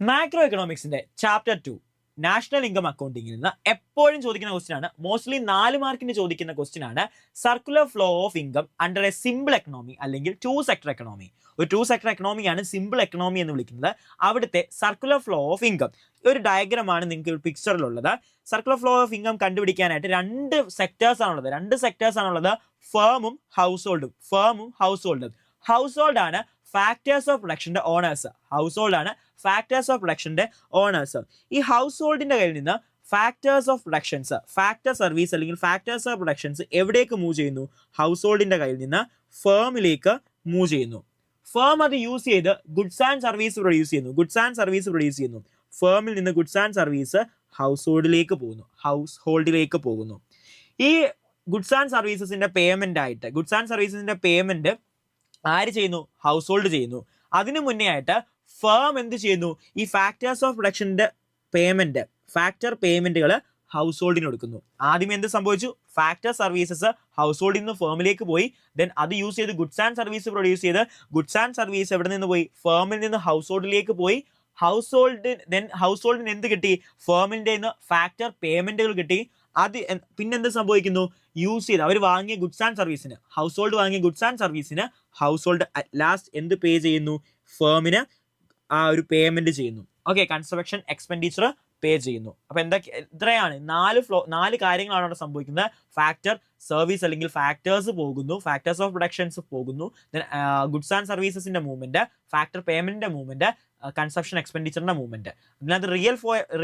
Macro എക്കണോമിക്സിന്റെ chapter 2 national income അക്കൗണ്ടിങ്ങിൽ നിന്ന് എപ്പോഴും ചോദിക്കുന്ന ക്വസ്റ്റ്യൻ ആണ്. മോസ്റ്റ്ലി 4 മാർക്കിന് ചോദിക്കുന്ന ക്വസ്റ്റ്യൻ ആണ്. Circular flow of income under A simple economy അല്ലെങ്കിൽ 2 സെക്ടർ എക്കണോമി. ഒരു 2 സെക്ടർ എക്കണോമിയാണ് സിമ്പിൾ എക്കണോമി എന്ന് വിളിക്കുന്നത്. അവിടുത്തെ സർക്കുലർ ഫ്ലോ ഓഫ് ഇൻകം ഒരു ഡയഗ്രമാണ് നിങ്ങൾക്ക് പിക്ചറിലുള്ളത്. സർക്കുലർ ഫ്ലോ ഓഫ് ഇൻകം കണ്ടുപിടിക്കാനായിട്ട് രണ്ട് സെക്ടേഴ്സ് ആണുള്ളത്. ഫേമും ഹൗസ് ഹോൾഡും. ഹൗസ് ഹോൾഡ് ആണ് ഫാക്ടേഴ്സ് ഓഫ് പ്രൊഡക്ഷന്റെ ഓണേഴ്സ്. ഈ ഹൗസ് ഹോൾഡിന്റെ കയ്യിൽ നിന്ന് ഫാക്ടേഴ്സ് ഓഫ് പ്രൊഡക്ഷൻസ് എവിടേക്ക് മൂവ് ചെയ്യുന്നു? ഹൗസ് ഹോൾഡിന്റെ കയ്യിൽ നിന്ന് ഫേമിലേക്ക് മൂവ് ചെയ്യുന്നു. ഫേം അത് യൂസ് ചെയ്ത് ഗുഡ്സ് ആൻഡ് സർവീസ് പ്രൊഡ്യൂസ് ചെയ്യുന്നു. ഫേമിൽ നിന്ന് ഗുഡ്സ് ആൻഡ് സർവീസ് ഹൗസ് ഹോൾഡിലേക്ക് പോകുന്നു. ഈ ഗുഡ്സ് ആൻഡ് സർവീസസിന്റെ പേയ്മെന്റ് ആര് ചെയ്യുന്നു? ഹൗസ് ഹോൾഡ് ചെയ്യുന്നു. അതിനു മുന്നേ ആയിട്ട് ഫേം എന്ത് ചെയ്യുന്നു? ഈ ഫാക്ടേഴ്സ് ഓഫ് പ്രൊഡക്ഷന്റെ പേയ്മെന്റുകൾ ഹൗസ് ഹോൾഡിന് കൊടുക്കുന്നു. ആദ്യം എന്ത് സംഭവിച്ചു? ഫാക്ടർ സർവീസസ് ഹൗസ് ഹോൾഡിൽ നിന്ന് ഫേമിലേക്ക് പോയി. ദെൻ അത് യൂസ് ചെയ്ത് ഗുഡ്സ് ആൻഡ് സർവീസ് പ്രൊഡ്യൂസ് ചെയ്ത് ഗുഡ്സ് ആൻഡ് സർവീസ് എവിടെ നിന്ന് പോയി? ഫേമിൽ നിന്ന് ഹൗസ് ഹോൾഡിലേക്ക് പോയി. ഹൗസ് ഹോൾഡിന് എന്ത് കിട്ടി? ഫേമിന്റെ നിന്ന് ഫാക്ടർ പേയ്മെന്റുകൾ കിട്ടി. അത് പിന്നെന്ത് സംഭവിക്കുന്നു? യൂസ് ചെയ്ത് അവർ വാങ്ങിയ ഗുഡ്സ് ആൻഡ് സർവീസിന് ഹൗസ് ഹോൾഡ് ലാസ്റ്റ് എന്ത് പേ ചെയ്യുന്നു? ഫേമിന് ആ ഒരു പേയ്മെന്റ് ചെയ്യുന്നു. ഓക്കെ, കൺസ്ട്രക്ഷൻ എക്സ്പെൻഡിച്ചർ പേ ചെയ്യുന്നു. അപ്പൊ ഇത്രയാണ് 4 കാര്യങ്ങളാണ് അവിടെ സംഭവിക്കുന്നത്. ഫാക്ടർ സർവീസ് അല്ലെങ്കിൽ ഫാക്ടേഴ്സ് ഓഫ് പ്രൊഡക്ഷൻസ് പോകുന്നു. ഗുഡ്സ് ആൻഡ് സർവീസസിന്റെ മൂവ്മെന്റ്, ഫാക്ടർ പേയ്മെന്റിന്റെ മൂവ്മെന്റ്, കൺസപ്ഷൻ എക്സ്പെൻഡിച്ചറിന്റെ മൂവ്മെന്റ്. അതിനകത്ത്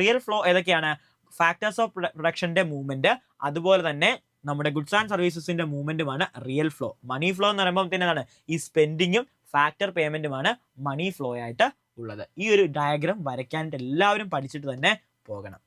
റിയൽ ഫ്ലോ ഏതൊക്കെയാണ്? ഫാക്ടേഴ്സ് ഓഫ് പ്രൊഡക്ഷന്റെ മൂവ്മെന്റ്, അതുപോലെ തന്നെ നമ്മുടെ ഗുഡ്സ് ആൻഡ് സർവീസസിന്റെ മൂവ്മെന്റുമാണ് റിയൽ ഫ്ലോ. മണി ഫ്ലോ എന്ന് പറയുമ്പോൾ എന്താണ്? ഈ സ്പെൻഡിങ്ങും ഫാക്ടർ പേയ്മെന്റുമാണ് മണി ഫ്ലോ ആയിട്ട് ഉള്ളത്. ഈ ഒരു ഡയഗ്രാം വരയ്ക്കാനായിട്ട് എല്ലാവരും പഠിച്ചിട്ട് തന്നെ പോകണം.